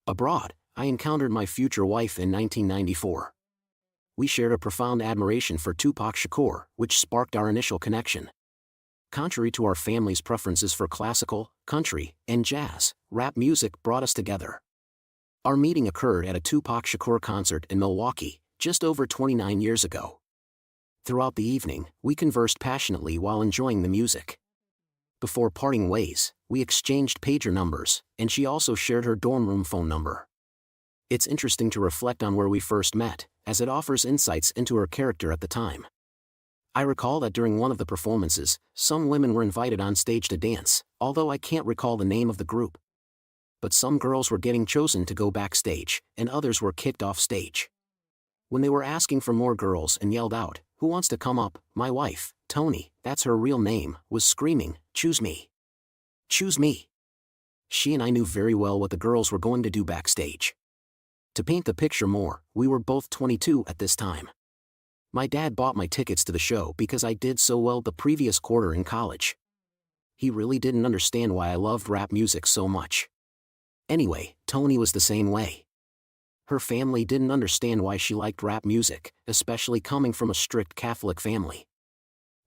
Abroad, I encountered my future wife in 1994. We shared a profound admiration for Tupac Shakur, which sparked our initial connection. Contrary to our family's preferences for classical, country, and jazz, rap music brought us together. Our meeting occurred at a Tupac Shakur concert in Milwaukee, just over 29 years ago. Throughout the evening, we conversed passionately while enjoying the music. Before parting ways, we exchanged pager numbers, and she also shared her dorm room phone number. It's interesting to reflect on where we first met, as it offers insights into her character at the time. I recall that during one of the performances, some women were invited on stage to dance, although I can't recall the name of the group. But some girls were getting chosen to go backstage, and others were kicked off stage. When they were asking for more girls and yelled out, "Who wants to come up?" my wife, Tony, that's her real name, was screaming, "Choose me! Choose me!" She and I knew very well what the girls were going to do backstage. To paint the picture more, we were both 22 at this time. My dad bought my tickets to the show because I did so well the previous quarter in college. He really didn't understand why I loved rap music so much. Anyway, Tony was the same way. Her family didn't understand why she liked rap music, especially coming from a strict Catholic family.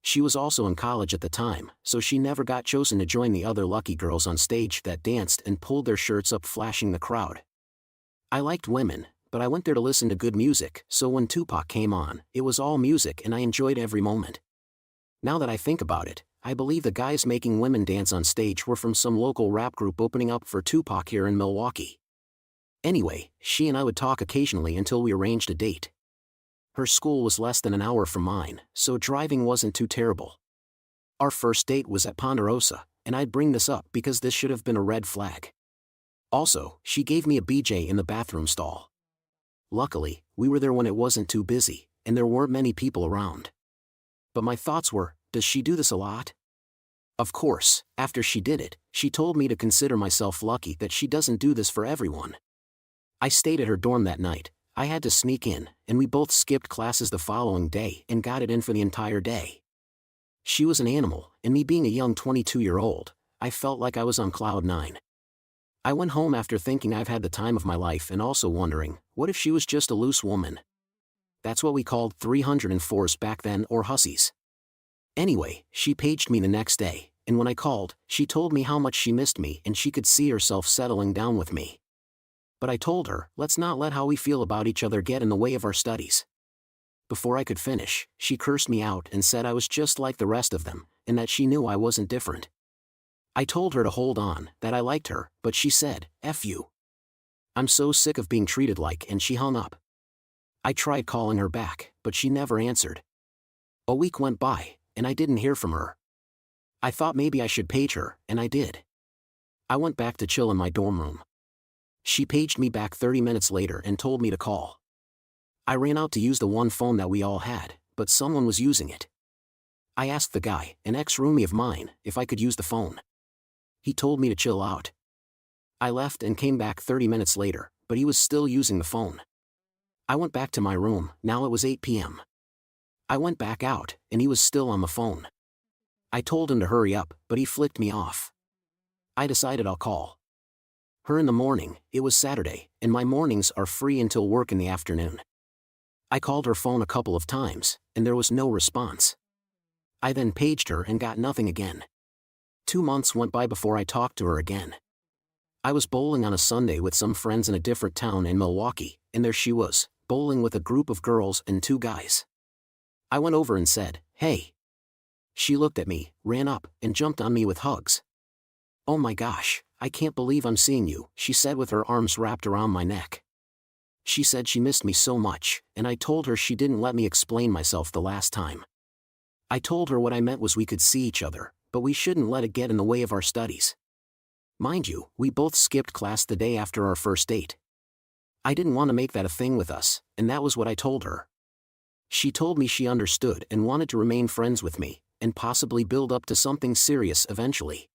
She was also in college at the time, so she never got chosen to join the other lucky girls on stage that danced and pulled their shirts up flashing the crowd. I liked women, but I went there to listen to good music, so when Tupac came on, it was all music and I enjoyed every moment. Now that I think about it, I believe the guys making women dance on stage were from some local rap group opening up for Tupac here in Milwaukee. Anyway, she and I would talk occasionally until we arranged a date. Her school was less than an hour from mine, so driving wasn't too terrible. Our first date was at Ponderosa, and I'd bring this up because this should have been a red flag. Also, she gave me a BJ in the bathroom stall. Luckily, we were there when it wasn't too busy, and there weren't many people around. But my thoughts were, does she do this a lot? Of course, after she did it, she told me to consider myself lucky that she doesn't do this for everyone. I stayed at her dorm that night. I had to sneak in, and we both skipped classes the following day and got it in for the entire day. She was an animal, and me being a young 22-year-old, I felt like I was on cloud nine. I went home after thinking I've had the time of my life and also wondering, what if she was just a loose woman? That's what we called 304s back then, or hussies. Anyway, she paged me the next day, and when I called, she told me how much she missed me and she could see herself settling down with me. But I told her, let's not let how we feel about each other get in the way of our studies. Before I could finish, she cursed me out and said I was just like the rest of them, and that she knew I wasn't different. I told her to hold on, that I liked her, but she said, "F you. I'm so sick of being treated like," and she hung up. I tried calling her back, but she never answered. A week went by, and I didn't hear from her. I thought maybe I should page her, and I did. I went back to chill in my dorm room. She paged me back 30 minutes later and told me to call. I ran out to use the one phone that we all had, but someone was using it. I asked the guy, an ex-roomie of mine, if I could use the phone. He told me to chill out. I left and came back 30 minutes later, but he was still using the phone. I went back to my room. Now it was 8 p.m. I went back out, and he was still on the phone. I told him to hurry up, but he flicked me off. I decided I'll call her in the morning. It was Saturday, and my mornings are free until work in the afternoon. I called her phone a couple of times, and there was no response. I then paged her and got nothing again. 2 months went by before I talked to her again. I was bowling on a Sunday with some friends in a different town in Milwaukee, and there she was, bowling with a group of girls and 2 guys. I went over and said, "Hey." She looked at me, ran up, and jumped on me with hugs. "Oh my gosh, I can't believe I'm seeing you," she said with her arms wrapped around my neck. She said she missed me so much, and I told her she didn't let me explain myself the last time. I told her what I meant was we could see each other, but we shouldn't let it get in the way of our studies. Mind you, we both skipped class the day after our first date. I didn't want to make that a thing with us, and that was what I told her. She told me she understood and wanted to remain friends with me, and possibly build up to something serious eventually.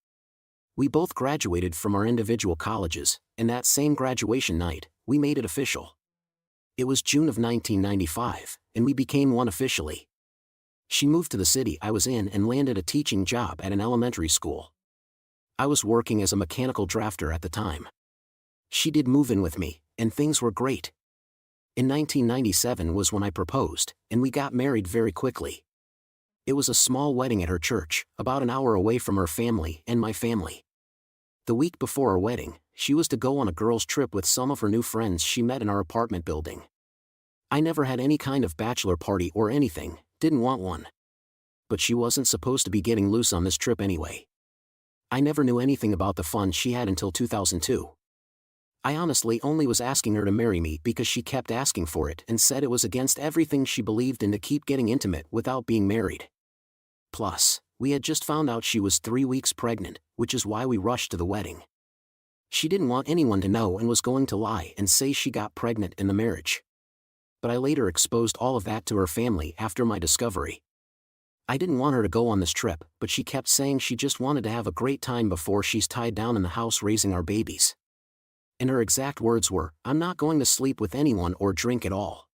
We both graduated from our individual colleges, and that same graduation night, we made it official. It was June of 1995, and we became one officially. She moved to the city I was in and landed a teaching job at an elementary school. I was working as a mechanical drafter at the time. She did move in with me, and things were great. In 1997 was when I proposed, and we got married very quickly. It was a small wedding at her church, about an hour away from her family and my family. The week before our wedding, she was to go on a girls' trip with some of her new friends she met in our apartment building. I never had any kind of bachelor party or anything, didn't want one. But she wasn't supposed to be getting loose on this trip anyway. I never knew anything about the fun she had until 2002. I honestly only was asking her to marry me because she kept asking for it and said it was against everything she believed in to keep getting intimate without being married. Plus, we had just found out she was 3 weeks pregnant, which is why we rushed to the wedding. She didn't want anyone to know and was going to lie and say she got pregnant in the marriage. But I later exposed all of that to her family after my discovery. I didn't want her to go on this trip, but she kept saying she just wanted to have a great time before she's tied down in the house raising our babies. And her exact words were, "I'm not going to sleep with anyone or drink at all.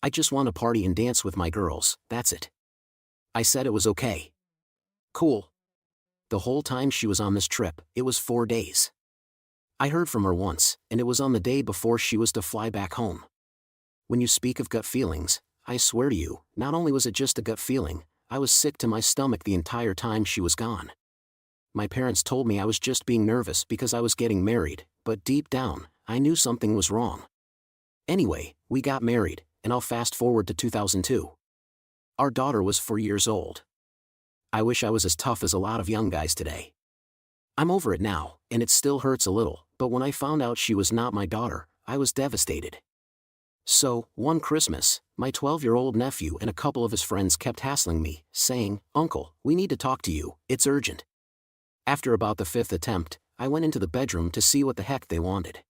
I just want to party and dance with my girls, that's it." I said it was okay. Cool. The whole time she was on this trip, it was 4 days. I heard from her once, and it was on the day before she was to fly back home. When you speak of gut feelings, I swear to you, not only was it just a gut feeling, I was sick to my stomach the entire time she was gone. My parents told me I was just being nervous because I was getting married, but deep down, I knew something was wrong. Anyway, we got married, and I'll fast forward to 2002. Our daughter was 4 years old. I wish I was as tough as a lot of young guys today. I'm over it now, and it still hurts a little, but when I found out she was not my daughter, I was devastated. So, one Christmas, my 12-year-old nephew and a couple of his friends kept hassling me, saying, "Uncle, we need to talk to you, it's urgent." After about the 5th attempt, I went into the bedroom to see what the heck they wanted.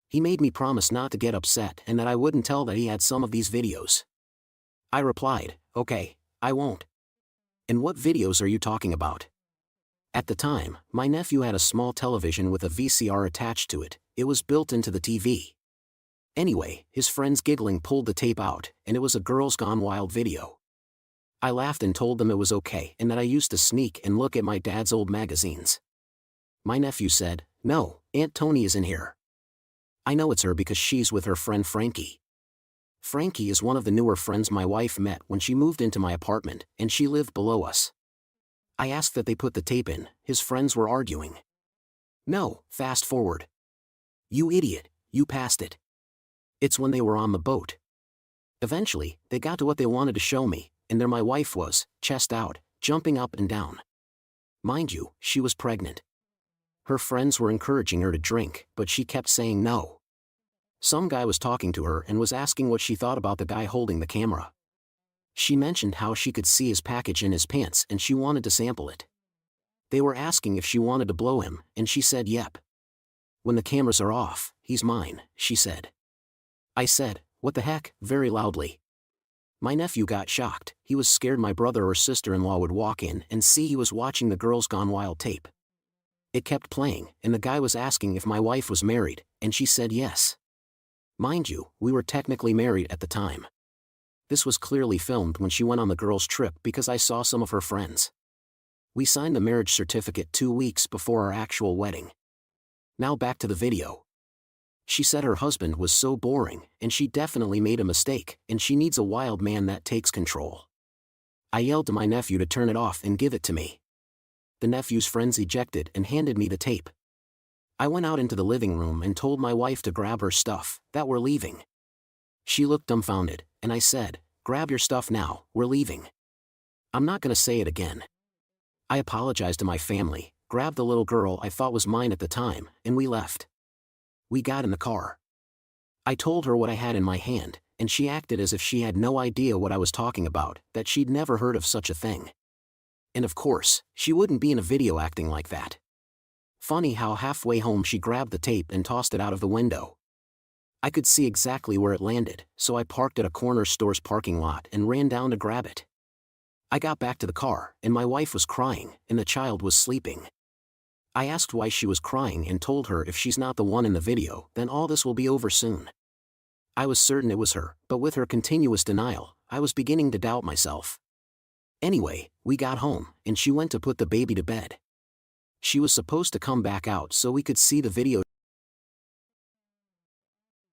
He made me promise not to get upset and that I wouldn't tell that he had some of these videos. I replied, "Okay, I won't." "And what videos are you talking about?" At the time, my nephew had a small television with a VCR attached to it. It was built into the TV. Anyway, his friends giggling pulled the tape out, and it was a Girls Gone Wild video. I laughed and told them it was okay and that I used to sneak and look at my dad's old magazines. My nephew said, "No, Aunt Tony is in here. I know it's her because she's with her friend Frankie." Frankie is one of the newer friends my wife met when she moved into my apartment, and she lived below us. I asked that they put the tape in. His friends were arguing. "No, fast forward. You idiot, you passed it." It's when they were on the boat. Eventually, they got to what they wanted to show me, and there my wife was, chest out, jumping up and down. Mind you, she was pregnant. Her friends were encouraging her to drink, but she kept saying no. Some guy was talking to her and was asking what she thought about the guy holding the camera. She mentioned how she could see his package in his pants and she wanted to sample it. They were asking if she wanted to blow him, and she said yep. "When the cameras are off, he's mine," she said. I said, "What the heck?" very loudly. My nephew got shocked. He was scared my brother or sister-in-law would walk in and see he was watching the Girls Gone Wild tape. It kept playing, and the guy was asking if my wife was married, and she said yes. Mind you, we were technically married at the time. This was clearly filmed when she went on the girls' trip because I saw some of her friends. We signed the marriage certificate 2 weeks before our actual wedding. Now back to the video. She said her husband was so boring, and she definitely made a mistake, and she needs a wild man that takes control. I yelled to my nephew to turn it off and give it to me. The nephew's friends ejected and handed me the tape. I went out into the living room and told my wife to grab her stuff, that we're leaving. She looked dumbfounded, and I said, "Grab your stuff now, we're leaving." I'm not gonna say it again. I apologized to my family, grabbed the little girl I thought was mine at the time, and we left. We got in the car. I told her what I had in my hand, and she acted as if she had no idea what I was talking about, that she'd never heard of such a thing. And of course, she wouldn't be in a video acting like that. Funny how halfway home she grabbed the tape and tossed it out of the window. I could see exactly where it landed, so I parked at a corner store's parking lot and ran down to grab it. I got back to the car, and my wife was crying, and the child was sleeping. I asked why she was crying and told her if she's not the one in the video, then all this will be over soon. I was certain it was her, but with her continuous denial, I was beginning to doubt myself. Anyway, we got home, and she went to put the baby to bed. She was supposed to come back out so we could see the video.